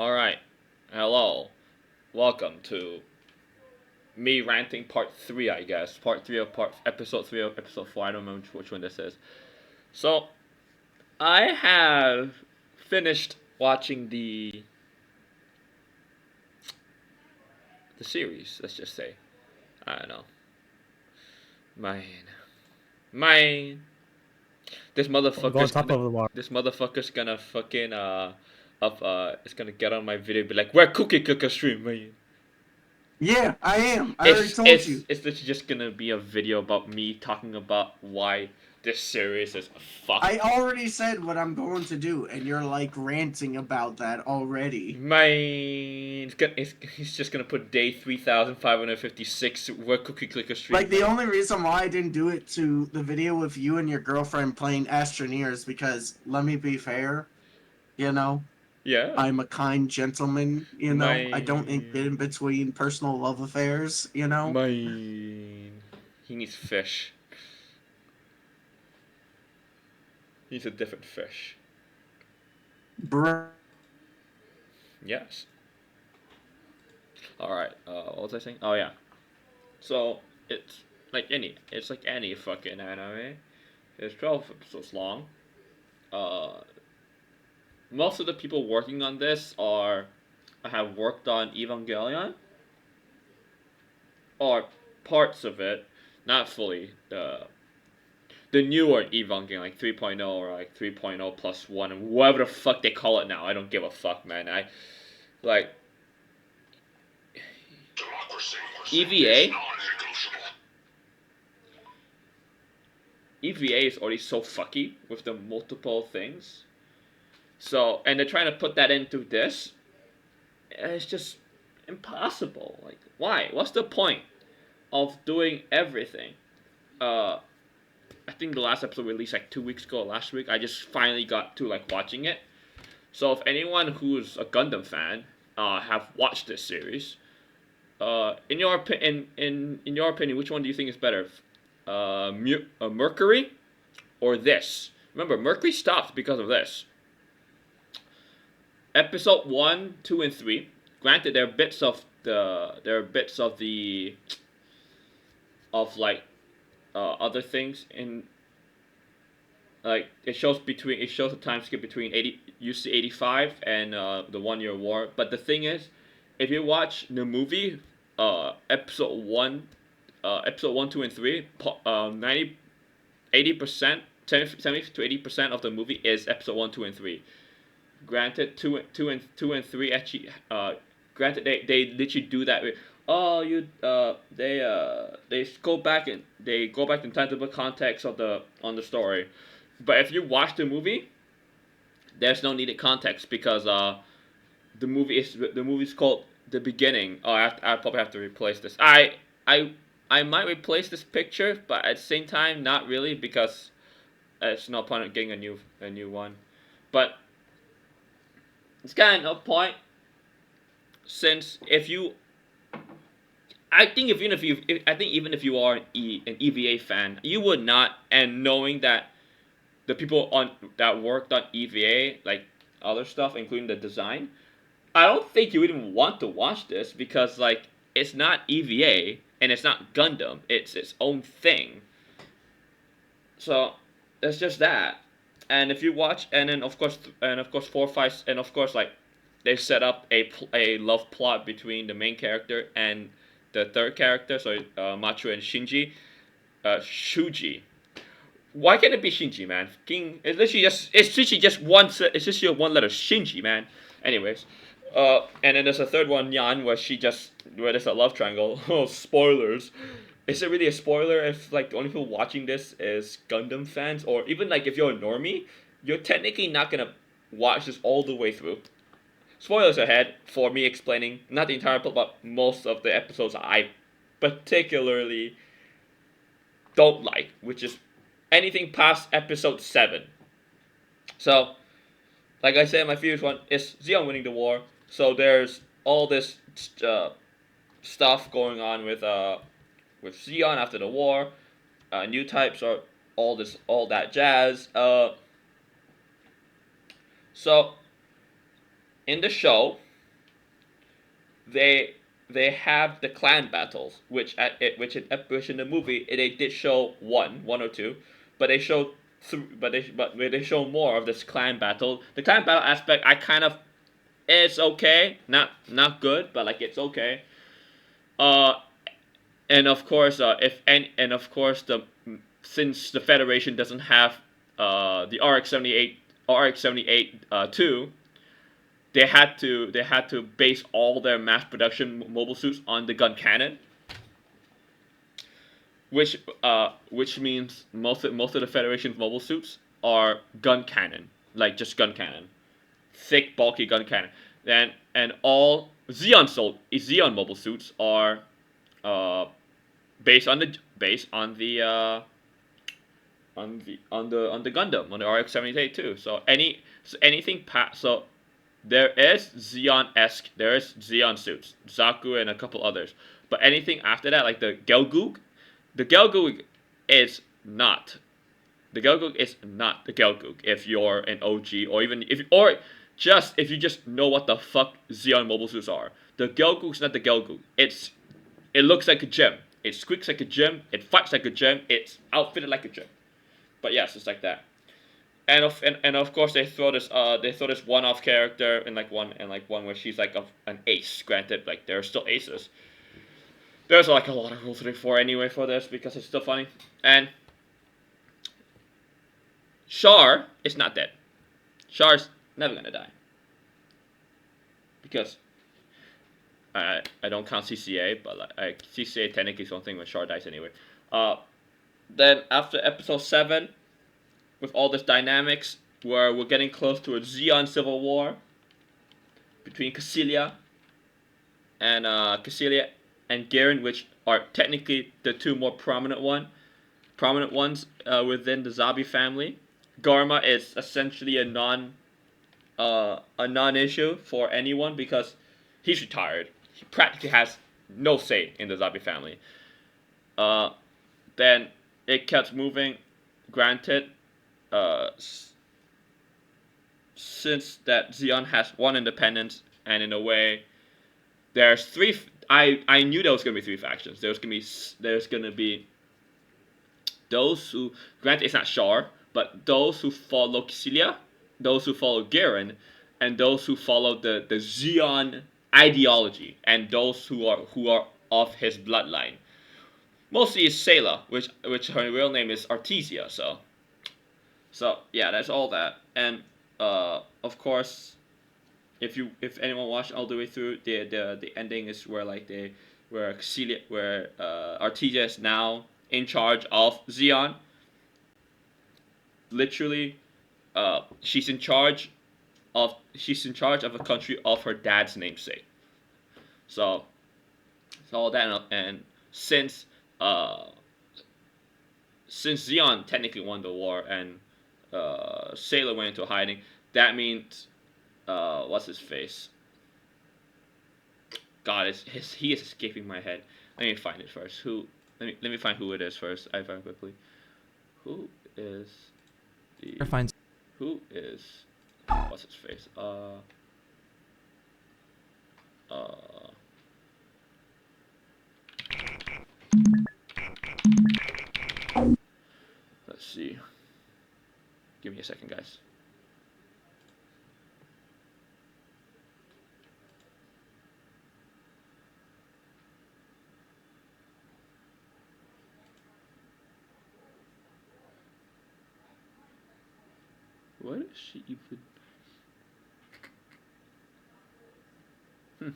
All right. Hello. Welcome to me ranting part 3, I guess. Part 3 of part episode 3 of episode 4. I don't remember which one this is. So, I have finished watching the series, let's just say. I don't know. Man. Man. This Go on motherfucker's top gonna of the water. this motherfucker's gonna fucking it's gonna get on my video and be like, "We're cookie cooker stream, man." Yeah, I am. I already It's told it's you. it's literally just gonna be a video about me talking about why this series is fuck. I already said what I'm going to do, and you're like ranting about that already. He's just gonna put day 3,556 where cookie clicker stream. Like, the only reason why I didn't do it to the video with you and your girlfriend playing Astroneer is because, let me be fair, you know, Yeah. I'm a kind gentleman, I don't get in Mine. between personal love affairs. Mine. He needs fish. He's a different fish. Bruh. Yes. All right. What was I saying? Oh yeah. So it's like any fucking anime. It's 12 episodes long. Uh, Most of the people working on this have worked on Evangelion or parts of it, not fully. The newer Evangelion, like 3.0 or like 3.0 plus 1, and whatever the fuck they call it now. I don't give a fuck, man. Like, EVA? EVA is already so fucky with the multiple things. So, and they're trying to put that into this. And it's just impossible. Like, why? What's the point of doing everything? I think the last episode released like 2 weeks ago, last week. I just finally got to like watching it. So if anyone who's a Gundam fan have watched this series, in your opinion, which one do you think is better, Mercury or this? Remember, Mercury stopped because of this. Episode 1, 2, and 3. Granted, there are bits of the other things in, like, it shows a time skip between 85 and the 1 year war. But the thing is, if you watch the movie, episode 1, 2, and 3, 80%, 70 to 80% of the movie is episode 1, 2, and 3. Granted, two and three actually. Granted, they literally do that. Oh, they go back in time to the context of the story, but if you watch the movie, there's no needed context because the movie's called The Beginning. Oh, I probably have to replace this. I might replace this picture, but at the same time, not really because it's no point in getting a new one. But it's kind of no point, since if you, I think even if you are an EVA fan, you would not, and knowing that the people on that worked on EVA, like other stuff, including the design, I don't think you even want to watch this because like it's not EVA and it's not Gundam. It's its own thing. So it's just that. And if you watch, and then of course 4, 5, and of course like they set up a love plot between the main character and the third character, so Machu and Shinji, Shuji. Why can't it be Shinji, man? It's literally just one letter, Shinji, man. Anyways, and then there's a third one, Nyan, where there's a love triangle. Oh, spoilers. Is it really a spoiler if like the only people watching this is Gundam fans, or even like if you're a normie, you're technically not gonna watch this all the way through. Spoilers ahead for me explaining not the entire plot, but most of the episodes I particularly don't like, which is anything past episode 7. So, like I said, my favorite one is Zeon winning the war. So there's all this uh, stuff going on with Zeon after the war, new types, or all that jazz. So in the show, they they have the clan battles, which which in the movie they did show one or two, but they showed but they show more of this clan battle. The clan battle aspect, I kind of, it's okay, not good, but like it's okay. Uh, and of course, if and of course the since the Federation doesn't have the RX-78 two, they had to base all their mass production mobile suits on the gun cannon, which means most of the Federation's mobile suits are gun cannon, like just gun cannon, thick bulky gun cannon. And all Xeon mobile suits are uh, based on the Gundam, on the RX-78 too. So anything past, so there is Xeon suits, Zaku and a couple others. But anything after that, like the Gelgoog is not the Gelgoog is not the Gelgoog if you're an OG, or even if you just know what the fuck Xeon mobile suits are. The Gelgoog's not the Gelgoog. It looks like a gem. It squeaks like a gem. It fights like a gem. It's outfitted like a gem. But yes, it's like that. And of course they throw this one-off character in like one where she's like an ace. Granted, like there are still aces. There's like a lot of Rule 34 anyway for this because it's still funny. And Char is not dead. Char's never gonna die because I don't count CCA, but CCA technically is one thing when Char dies anyway. Uh, then after episode 7, with all this dynamics, where we're getting close to a Xeon civil war between Cassilia and Garen, which are technically the two more prominent ones within the Zabi family. Garma is essentially a non-issue for anyone because he's retired. He practically has no say in the Zabi family. Uh, then it kept moving. Granted, uh, since that Xeon has one independence, and in a way, there's three. I knew there was gonna be three factions. There's gonna be those who, granted it's not Char, but those who follow Kycilia, those who follow Garen, and those who follow the Xeon ideology, and those who are of his bloodline. Mostly is Sayla, which her real name is Artesia. So yeah, that's all that. And of course, if anyone watched all the way through, the ending is where Artesia is now in charge of Xeon. Literally, she's in charge of a country of her dad's namesake. So all that, and uh since Xeon technically won the war and Sailor went into hiding, that means what's his face? God, he is escaping my head. Let me find it first. Let me find who it is first. I find quickly. Who is the Finds who is what's his face? Uh let's see. Give me a second, guys. What is she even? Hmm.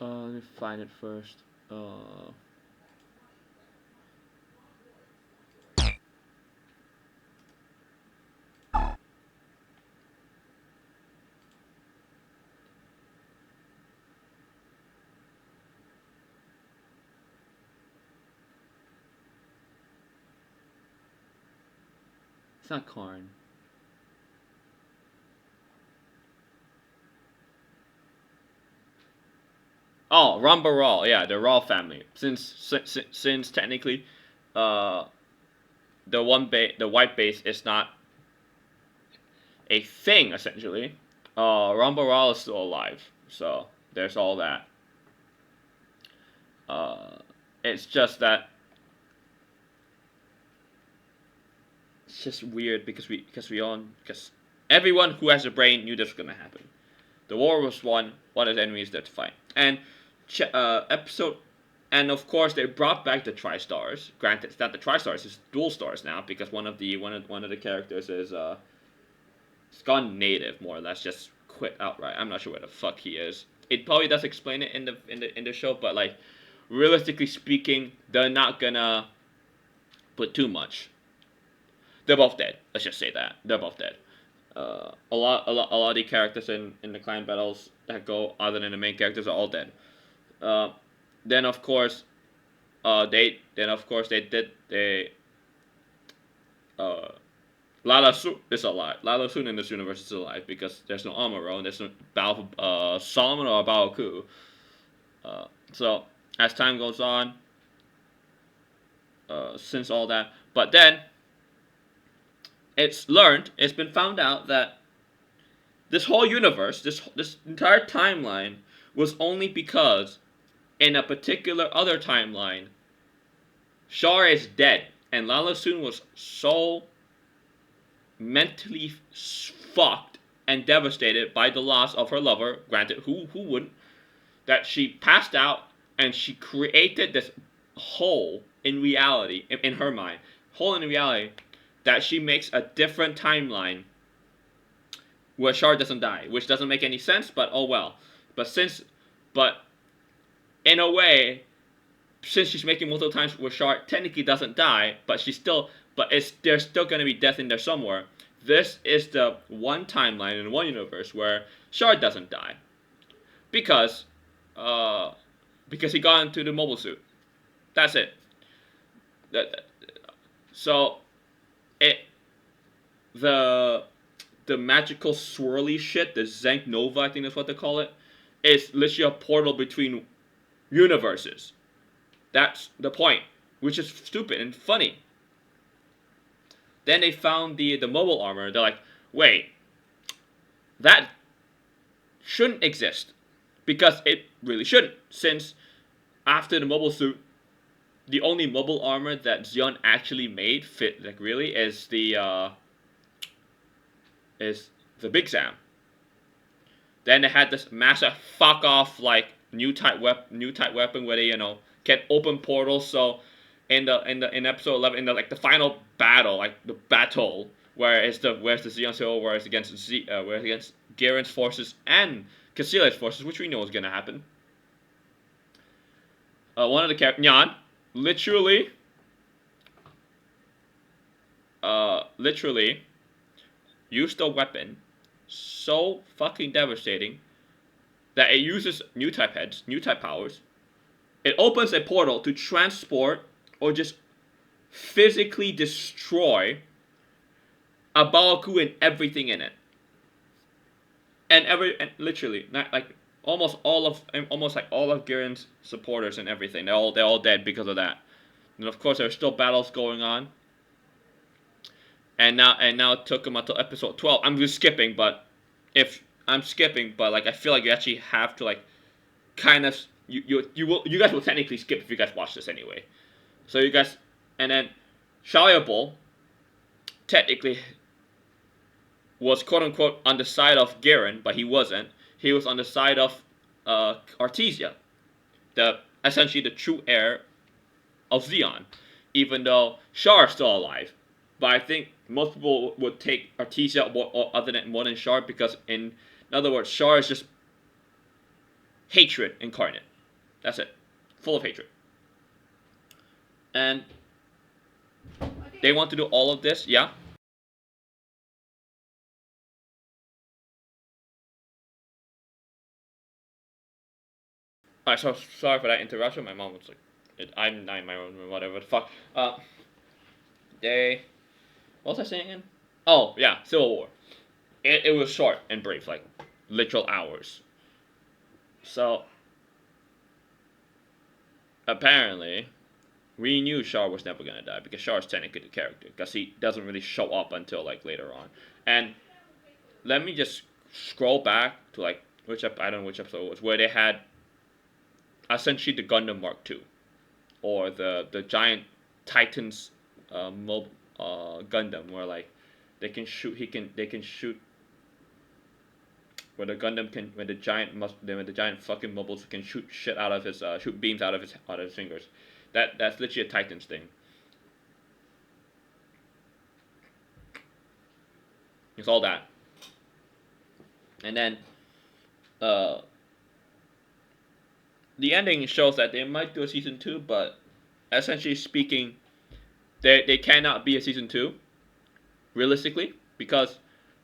Let me find it first. It's not Karn. Oh, Rumba Raw, yeah, the Raw family. Since technically, uh, the white base is not a thing essentially. Rumba Raw is still alive, so there's all that. Uh, it's just that it's just weird because everyone who has a brain knew this was gonna happen. The war was won. One of the enemies there to fight, and episode, and of course they brought back the Tri-Stars. Granted, it's not the Tri-Stars; it's dual stars now because one of the characters is it's gone native more or less, just quit outright. I'm not sure where the fuck he is. It probably does explain it in the show, but like realistically speaking, they're not gonna put too much. They're both dead. Let's just say that they're both dead. A lot of the characters in the clan battles that go other than the main characters are all dead. Uh, then of course, they did they uh Lala Su is alive. Lala Sun in this universe is alive because there's no Amuro and there's no Battle Solomon or Baoku. So as time goes on, since all that, but then it's been found out that this whole universe, this entire timeline, was only because in a particular other timeline, Shar is dead, and Lala Soon was so mentally fucked and devastated by the loss of her lover. Granted, who wouldn't? That she passed out and she created this hole in reality in her mind, hole in reality that she makes a different timeline where Shard doesn't die, which doesn't make any sense, but oh well. But but in a way, since she's making multiple times where Shard technically doesn't die, but there's still gonna be death in there somewhere. This is the one timeline in one universe where Shard doesn't die because, uh, because he got into the mobile suit. That's it. That, so it the the magical swirly shit, the Zank Nova, I think that's what they call it, is literally a portal between universes. That's the point, which is stupid and funny. Then they found the mobile armor. They're like, wait, that shouldn't exist because it really shouldn't. Since after the mobile suit, the only mobile armor that Xeon actually made fit like really is the Big Sam. Then they had this massive fuck off like new type weapon where they can open portals. So in episode 11 in the final battle, like the battle where's the Xeon Civil War is against where it's against Garen's forces and Cassilia's forces, which we know is gonna happen. One of the characters, Nyan, literally literally used a weapon so fucking devastating that it uses new type heads, new type powers. It opens a portal to transport or just physically destroy a Baoku and everything in it. And literally, not like almost like all of Garen's supporters and everything. They're all dead because of that. And of course, there's still battles going on. And now it took them until episode 12. I'm just skipping, but if I'm skipping, but like I feel like you actually have to like kind of you guys will technically skip if you guys watch this anyway. So you guys and then Shaliable technically was quote unquote on the side of Garen, but he wasn't. He was on the side of Artesia, the essentially the true heir of Xeon, even though Char is still alive. But I think most people would take Artesia more than Char because in other words, Char is just hatred incarnate. That's it, full of hatred, and they want to do all of this. Yeah. Alright, so sorry for that interruption. My mom was like, I'm not in my own room, whatever the fuck. They. What was I saying again? Oh, yeah, Civil War. It was short and brief, like literal hours. So, apparently, we knew Char was never gonna die because Char is technically the character because he doesn't really show up until like later on. And let me just scroll back to like I don't know which episode it was where they had essentially the Gundam Mark II or the giant Titans Gundam where like they can shoot where the Gundam can when the giant fucking mobiles can shoot shit out of his shoot beams out of his fingers. That's literally a Titans thing. It's all that. And then uh the ending shows that they might do a season 2, but essentially speaking, they cannot be a season 2 realistically because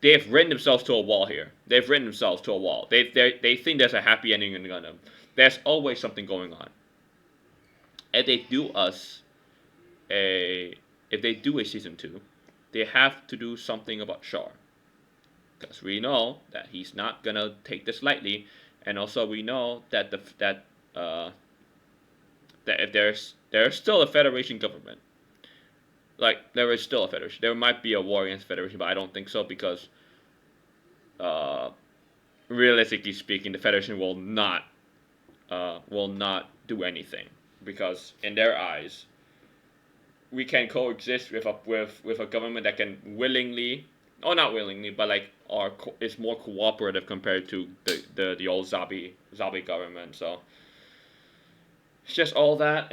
they've written themselves to a wall here. They've written themselves to a wall. They think there's a happy ending in Gundam. There's always something going on. If they do us a if they do a season 2, they have to do something about Char because we know that he's not gonna take this lightly, and also we know that that if there's still a Federation government, like there is still a Federation. There might be a war against Federation, but I don't think so because uh, realistically speaking, the Federation will not do anything because in their eyes, we can coexist with a government that can willingly, or not willingly, but like is more cooperative compared to the old zombie government. So it's just all that.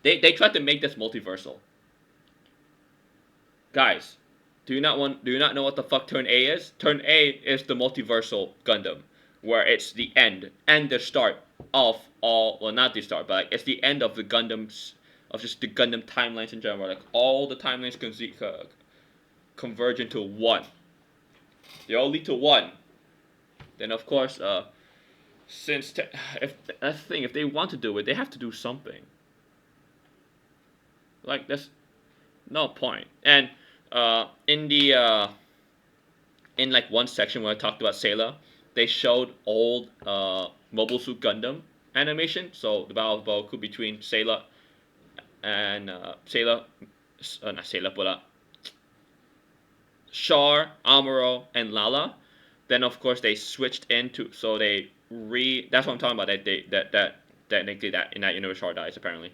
They tried to make this multiversal. Guys, do you not know what the fuck Turn A is? Turn A is the multiversal Gundam, where it's the end and the start of all, well, not the start, but like it's the end of the Gundams, of just the Gundam timelines in general. Like all the timelines converge into one. They all lead to one. Then of course, if that's the thing, if they want to do it, they have to do something. Like there's no point. And in like one section where I talked about Sayla, they showed old Mobile Suit Gundam animation. So the battle of Boku between Sayla and not Sayla, but Char, Amuro, and Lala. Then of course they switched into so they that's what I'm talking about. That technically that in that universe Char dies apparently.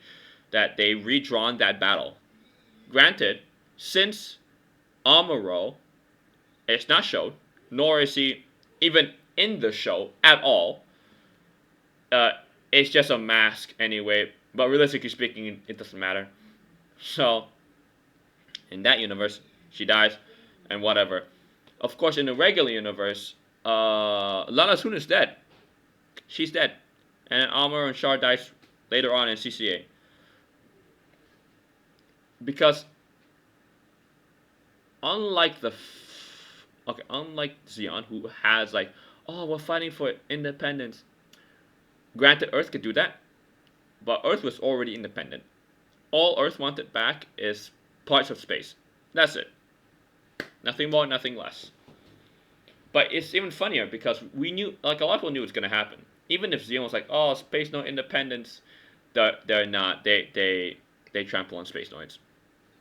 That they redrawn that battle. Granted, since Amuro is not shown, nor is he even in the show at all. It's just a mask anyway. But realistically speaking, it doesn't matter. So, in that universe, she dies, and whatever. Of course, in the regular universe, Lana Sun is dead. She's dead, and Amuro and Char dies later on in CCA. Because unlike unlike Zeon, who has like, oh, we're fighting for independence. Granted, Earth could do that, but Earth was already independent. All Earth wanted back is parts of space. That's it. Nothing more, nothing less. But it's even funnier because we knew, like a lot of people knew it was gonna happen. Even if Zeon was like, oh, space no independence, they're not. They trample on space noids.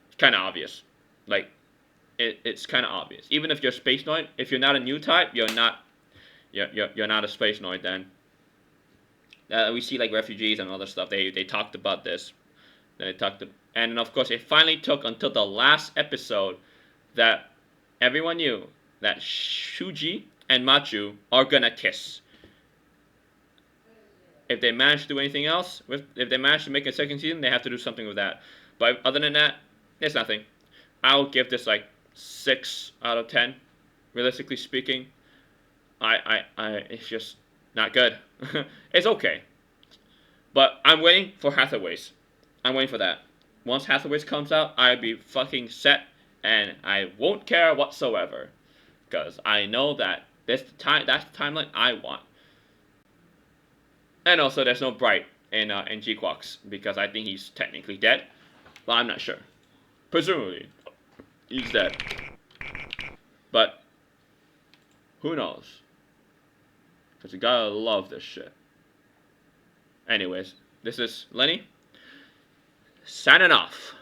It's kind of obvious. Like it's kind of obvious. Even if you're a space noid, if you're not a new type, you're not a space noid then. We see like refugees and other stuff. They talked about this. And of course it finally took until the last episode that everyone knew that Shuji and Machu are gonna kiss. If they manage to do anything else, if they manage to make a second season, they have to do something with that. But other than that, it's nothing. I'll give this like 6 out of 10. Realistically speaking, it's just not good. It's okay, but I'm waiting for Hathaway's. I'm waiting for that. Once Hathaway's comes out, I'll be fucking set, and I won't care whatsoever, because I know that that's the timeline I want. And also, there's no Bright in GQuuuX because I think he's technically dead, but I'm not sure. Presumably, he's dead, but who knows? Because you gotta love this shit. Anyways, this is Lenny signing off.